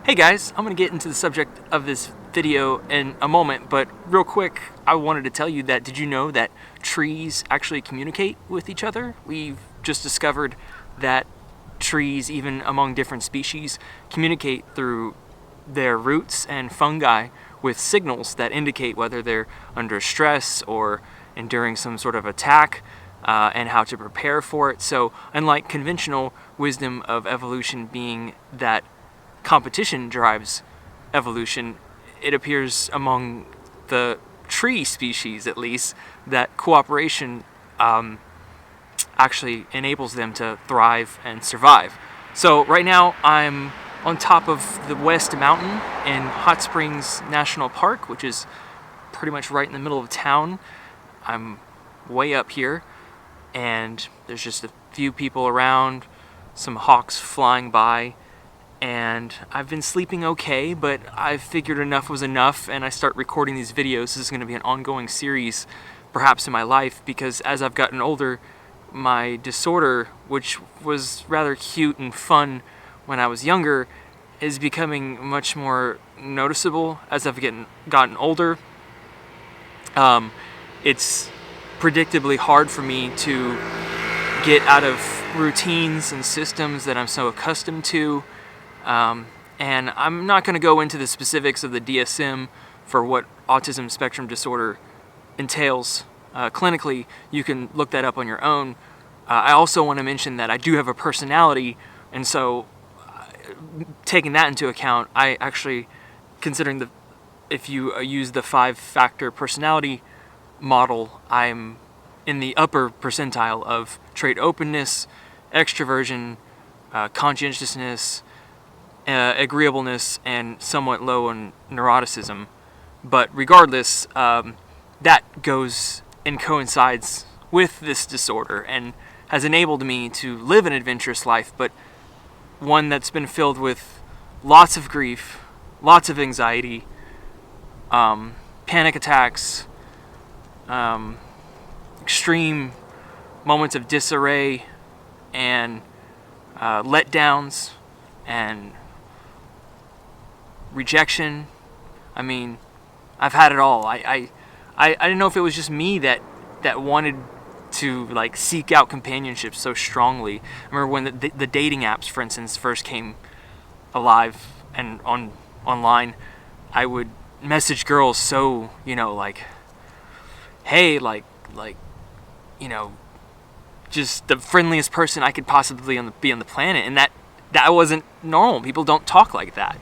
Hey guys, I'm going to get into the subject of this video in a moment, but real quick, I wanted to tell you that did you know that trees actually communicate with each other? We've just discovered that trees, even among different species, communicate through their roots and fungi with signals that indicate whether they're under stress or enduring some sort of attack, and how to prepare for it. So unlike conventional wisdom of evolution being that competition drives evolution, it appears among the tree species, at least, that cooperation actually enables them to thrive and survive. So right now I'm on top of the West Mountain in Hot Springs National Park, which is pretty much right in the middle of town. I'm way up here and there's just a few people around, some hawks flying by, and I've been sleeping okay, but I figured enough was enough and I start recording these videos. This is going to be an ongoing series perhaps in my life, because as I've gotten older, my disorder, which was rather cute and fun when I was younger, is becoming much more noticeable as I've gotten older. It's predictably hard for me to get out of routines and systems that I'm so accustomed to. And I'm not going to go into the specifics of the DSM for what autism spectrum disorder entails. Clinically, you can look that up on your own. I also want to mention that I do have a personality, and so taking that into account, I actually, considering if you use the 5-factor personality model, I'm in the upper percentile of trait openness, extroversion, conscientiousness, agreeableness, and somewhat low on neuroticism. But regardless, that goes and coincides with this disorder and has enabled me to live an adventurous life, but one that's been filled with lots of grief, lots of anxiety, panic attacks, extreme moments of disarray, and letdowns, and rejection. I mean, I've had it all. I didn't know if it was just me that wanted to like seek out companionship so strongly. I remember when the dating apps, for instance, first came alive and online, I would message girls so, like, hey, like just the friendliest person I could possibly be on the planet, and that wasn't normal. People don't talk like that.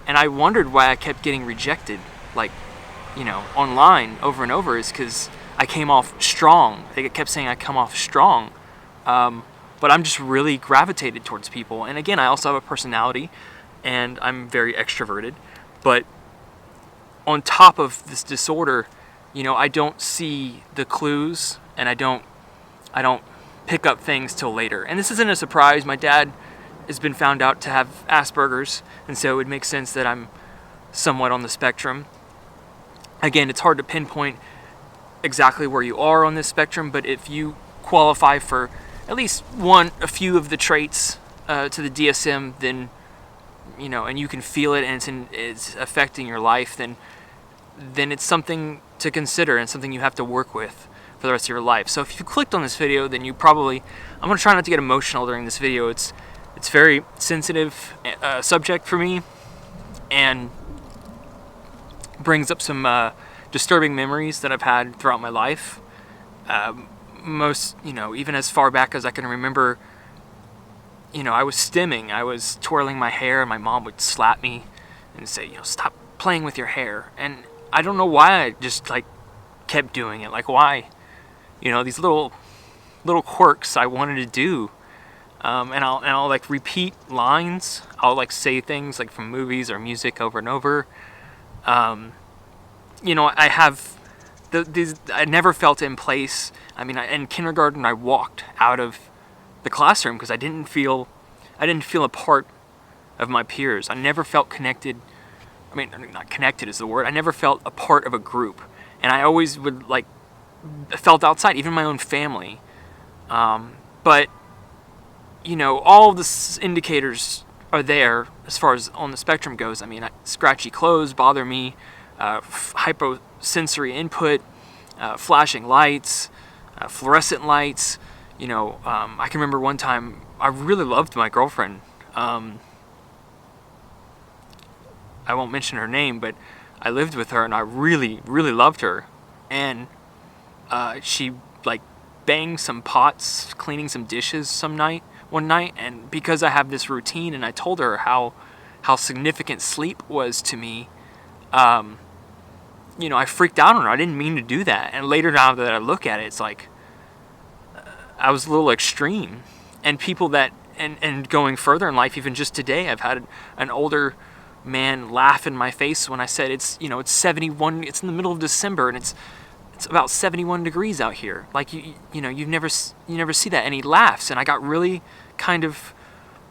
And I wondered why I kept getting rejected, like, online over and over, is because I came off strong. They kept saying I come off strong. But I'm just really gravitated towards people. And again, I also have a personality, and I'm very extroverted. But on top of this disorder, I don't see the clues, and I don't pick up things till later. And this isn't a surprise. My dad has been found out to have Asperger's, and so it makes sense that I'm somewhat on the spectrum. Again, it's hard to pinpoint exactly where you are on this spectrum, but if you qualify for at least a few of the traits to the DSM, then, and you can feel it and it's affecting your life, then it's something to consider and something you have to work with for the rest of your life. So if you clicked on this video, then I'm going to try not to get emotional during this video. It's very sensitive subject for me, and brings up some disturbing memories that I've had throughout my life. Most, even as far back as I can remember, I was stimming. I was twirling my hair, and my mom would slap me and say, stop playing with your hair. And I don't know why I just kept doing it. Like, why? These little quirks I wanted to do. And I'll repeat lines. I'll say things from movies or music over and over. I have I never felt in place. I mean, in kindergarten, I walked out of the classroom because I didn't feel a part of my peers. I never felt connected. I mean, not connected is the word. I never felt a part of a group, and I always felt outside, even my own family. But all of the indicators are there as far as on the spectrum goes. I mean, scratchy clothes bother me, hyposensory input, flashing lights, fluorescent lights. I can remember one time I really loved my girlfriend. I won't mention her name, but I lived with her and I really, really loved her. And she like banged some pots, cleaning some dishes one night, and because I have this routine and I told her how significant sleep was to me, I freaked out on her. I didn't mean to do that. And later, now that I look at it, it's like I was a little extreme. And people that, and going further in life, even just today, I've had an older man laugh in my face when I said it's 71, it's in the middle of December and it's about 71 degrees out here. Like you never see that. And he laughs, and I got really kind of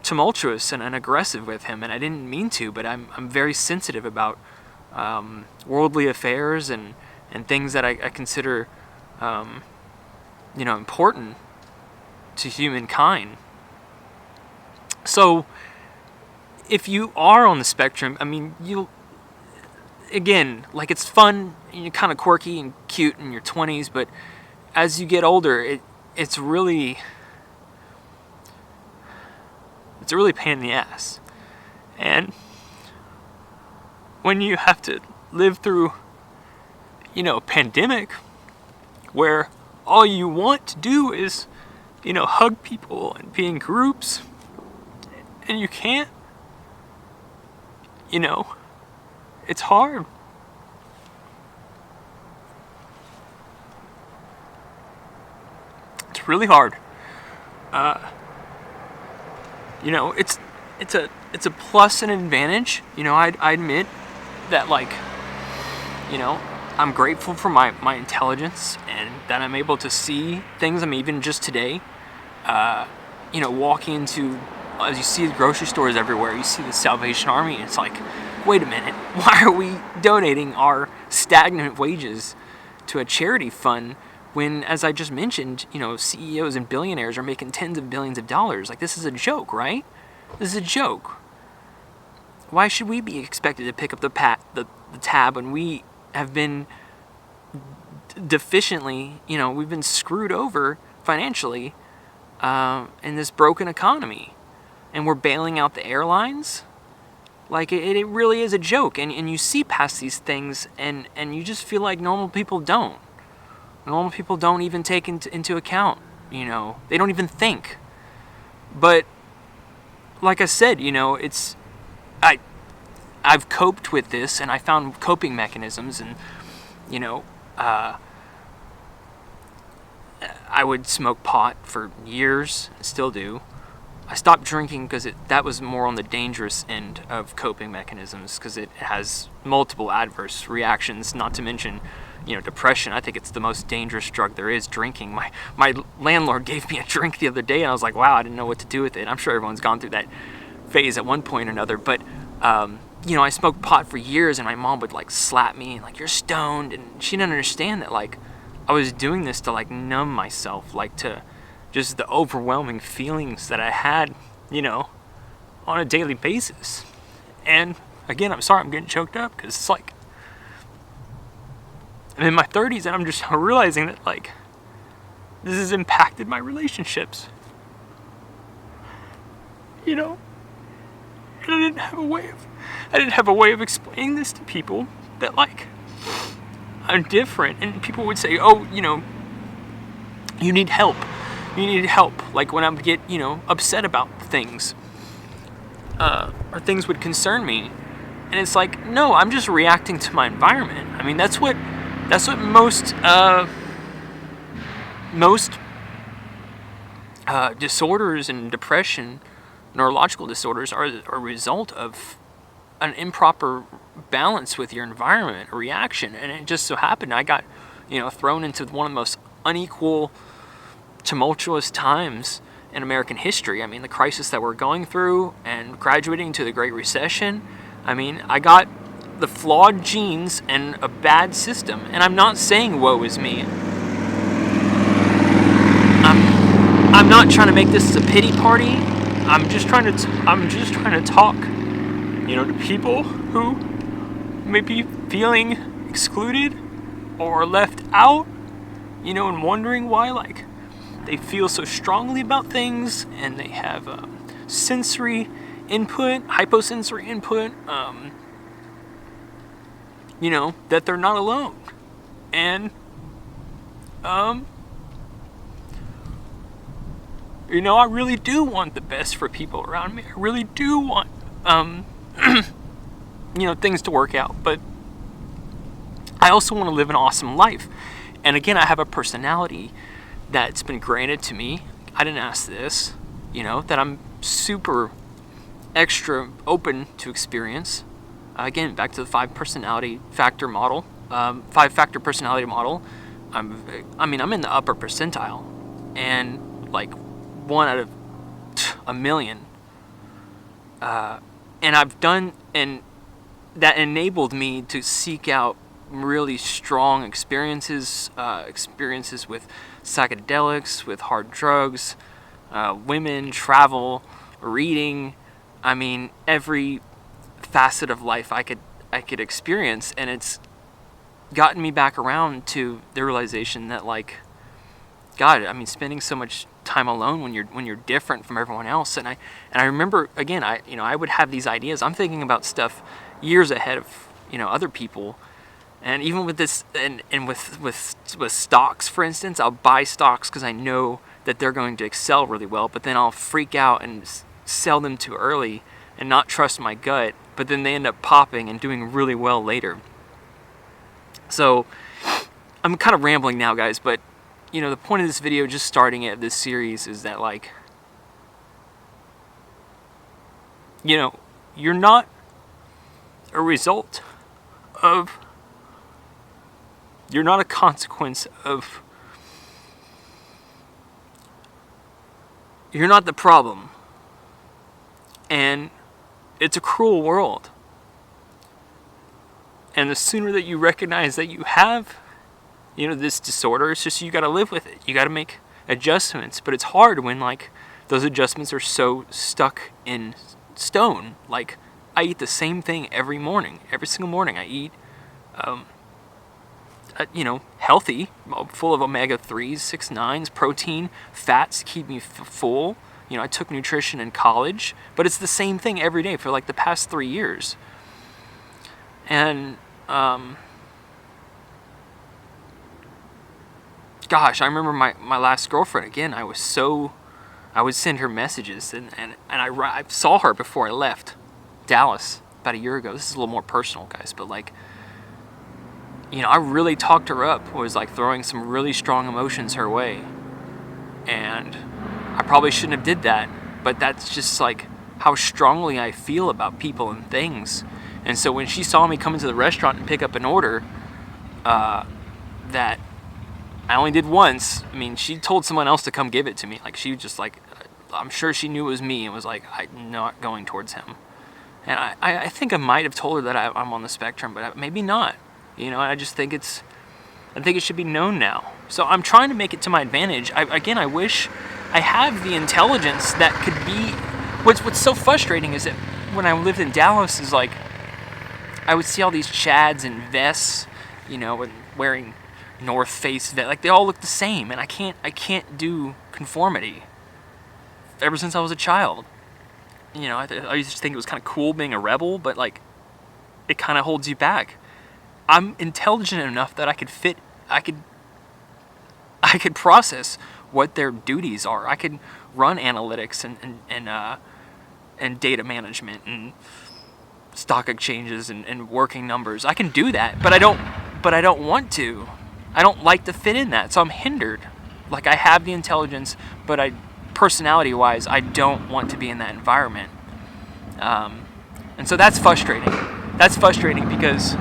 tumultuous and aggressive with him, and I didn't mean to, but I'm very sensitive about worldly affairs and things that I consider important to humankind. So if you are on the spectrum, I mean, again, like, it's fun and you're kind of quirky and cute in your 20s, but as you get older, it's really a pain in the ass. And when you have to live through, a pandemic where all you want to do is, hug people and be in groups, and you can't, it's hard. It's really hard. It's a plus and advantage. I admit that, like, I'm grateful for my intelligence and that I'm able to see things. I mean, even just today, walking into, as you see the grocery stores everywhere, you see the Salvation Army, and it's like, wait a minute, why are we donating our stagnant wages to a charity fund when, as I just mentioned, CEOs and billionaires are making tens of billions of dollars? Like, this is a joke, right? This is a joke. Why should we be expected to pick up the tab when we have been deficiently, we've been screwed over financially in this broken economy, and we're bailing out the airlines? Like, it really is a joke, and you see past these things, and you just feel like normal people don't. Normal people don't even take into account, they don't even think. But like I said, I've coped with this, and I found coping mechanisms, and I would smoke pot for years, still do. I stopped drinking because that was more on the dangerous end of coping mechanisms, because it has multiple adverse reactions, not to mention, depression. I think it's the most dangerous drug there is, drinking. My landlord gave me a drink the other day, and I was like, wow, I didn't know what to do with it. I'm sure everyone's gone through that phase at one point or another, but I smoked pot for years, and my mom would, like, slap me and, like, you're stoned, and she didn't understand that, like, I was doing this to, like, numb myself, like, to just the overwhelming feelings that I had, on a daily basis. And again, I'm sorry I'm getting choked up, because it's like, I'm in my 30s and I'm just realizing that, like, this has impacted my relationships. And I didn't have a way of explaining this to people, that, like, I'm different. And people would say, oh, you need help. You need help. Like, when I would get, upset about things, or things would concern me. And it's like, no, I'm just reacting to my environment. I mean, that's what most disorders and depression, neurological disorders, are a result of an improper balance with your environment, a reaction. And it just so happened I got, thrown into one of the most unequal, tumultuous times in American history. I mean, the crisis that we're going through and graduating to the Great Recession. I mean, I got the flawed genes and a bad system. And I'm not saying woe is me. I'm not trying to make this a pity party. I'm just trying to talk, to people who may be feeling excluded or left out, and wondering why, like, they feel so strongly about things, and they have sensory input, hyposensory input, that they're not alone. And, I really do want the best for people around me. I really do want, things to work out. But I also want to live an awesome life. And again, I have a personality that's been granted to me. I didn't ask this, that I'm super extra open to experience. Again, back to the 5-factor model. 5-factor personality model. I'm in the upper percentile, and like 1 out of a million. And that enabled me to seek out really strong experiences with psychedelics, with hard drugs, women, travel, reading. Every facet of life I could experience, and it's gotten me back around to the realization that, like, God, spending so much time alone when you're different from everyone else. And I remember, again, I would have these ideas. I'm thinking about stuff years ahead of other people. And even with this, and with stocks, for instance, I'll buy stocks because I know that they're going to excel really well, but then I'll freak out and sell them too early and not trust my gut, but then they end up popping and doing really well later. So I'm kind of rambling now, guys, but the point of this video, just starting it, this series, is that, like, you're not a result of, you're not a consequence of, you're not the problem. And it's a cruel world. And the sooner that you recognize that you have, this disorder, it's just you got to live with it. You got to make adjustments. But it's hard when, like, those adjustments are so stuck in stone. Like, I eat the same thing every morning. Every single morning I eat, healthy, full of omega-3s, 6-9s, protein, fats to keep me full. I took nutrition in college, but it's the same thing every day for, like, the past 3 years. And, gosh, I remember my last girlfriend, again, I would send her messages, and I saw her before I left Dallas about a year ago. This is a little more personal, guys, but, like, I really talked her up, was, like, throwing some really strong emotions her way, and I probably shouldn't have did that, but that's just, like, how strongly I feel about people and things. And so when she saw me come into the restaurant and pick up an order that I only did once, she told someone else to come give it to me. Like, she was just like, I'm sure she knew it was me, and was like, I'm not going towards him. And I think I might have told her that I'm on the spectrum, but maybe not. I just think I think it should be known now. So I'm trying to make it to my advantage. I wish I have the intelligence that could be. What's so frustrating is that when I lived in Dallas, is like, I would see all these chads in vests, and wearing North Face vest, like, they all look the same, and I can't do conformity. Ever since I was a child, I used to think it was kind of cool being a rebel, but, like, it kind of holds you back. I'm intelligent enough that I could process what their duties are. I could run analytics and data management and stock exchanges and working numbers. I can do that, but I don't want to. I don't like to fit in that, so I'm hindered. Like, I have the intelligence, but personality-wise, I don't want to be in that environment. And so that's frustrating. That's frustrating because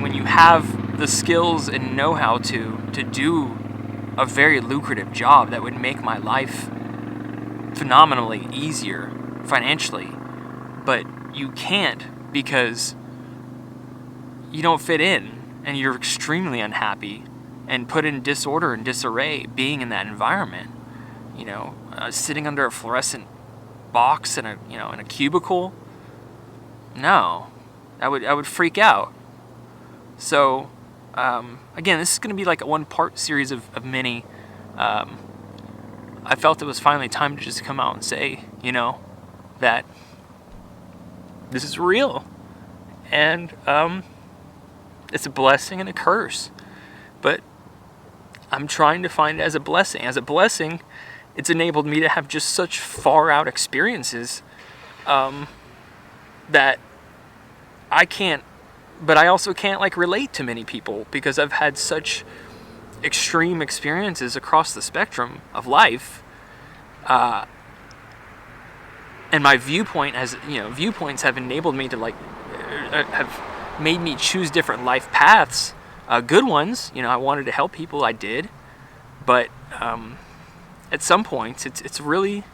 when you have the skills and know-how to do a very lucrative job that would make my life phenomenally easier financially, but you can't because you don't fit in and you're extremely unhappy and put in disorder and disarray being in that environment. Sitting under a fluorescent box in a cubicle. No, I would freak out. So again, this is going to be like a one-part series of many. I felt it was finally time to just come out and say, that this is real, and it's a blessing and a curse, but I'm trying to find it as a blessing. As a blessing, it's enabled me to have just such far-out experiences that I also can't relate to many people, because I've had such extreme experiences across the spectrum of life, and my viewpoints have enabled me to have made me choose different life paths, good ones. I wanted to help people, I did, but at some points it's really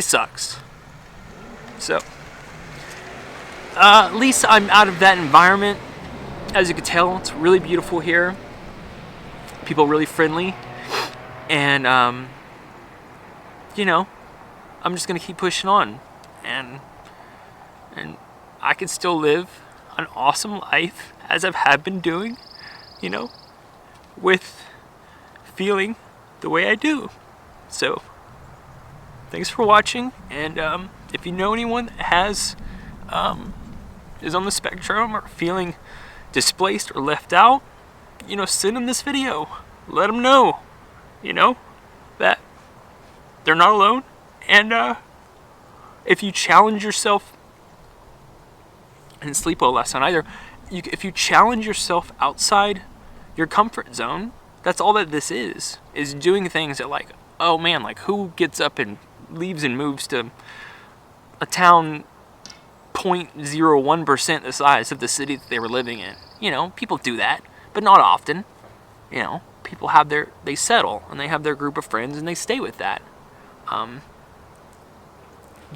sucks. So at least I'm out of that environment. As you can tell, it's really beautiful here. People are really friendly, and I'm just gonna keep pushing on, and I can still live an awesome life as I've been doing, with feeling the way I do. So thanks for watching, and if you know anyone that is on the spectrum or feeling displaced or left out, send them this video. Let them know, that they're not alone. And if you challenge yourself, I didn't sleep well last night either. If you challenge yourself outside your comfort zone, that's all that this is doing things that oh man, who gets up and leaves and moves to a town 0.01% the size of the city that they were living in? People do that, but not often. People they settle, and they have their group of friends, and they stay with that.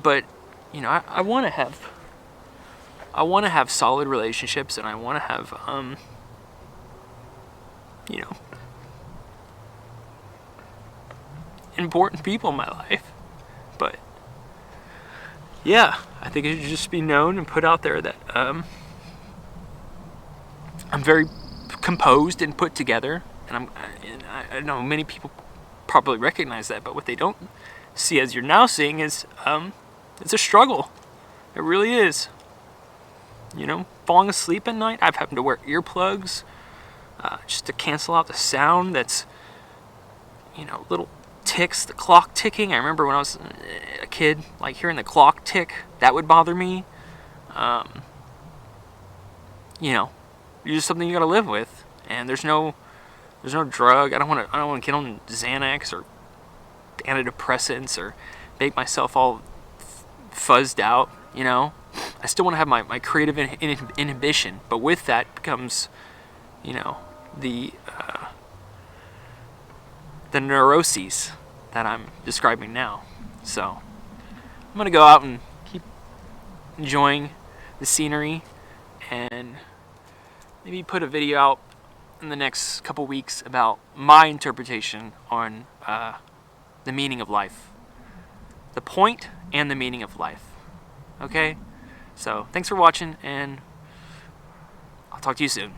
But I want to have solid relationships, and I want to have important people in my life. But yeah, I think it should just be known and put out there that I'm very composed and put together, and I know many people probably recognize that, but what they don't see, as you're now seeing, is it's a struggle. It really is. Falling asleep at night, I've happened to wear earplugs just to cancel out the sound that's, little ticks, the clock ticking. I remember when I was a kid, hearing the clock tick, that would bother me. It's just something you gotta live with, and there's no drug. I don't want to get on Xanax or antidepressants or make myself all fuzzed out. I still want to have my creative inhibition, but with that comes, the neuroses that I'm describing now. So I'm gonna go out and keep enjoying the scenery, and maybe put a video out in the next couple weeks about my interpretation on the meaning of life, the point and the meaning of life. Okay? So thanks for watching, and I'll talk to you soon.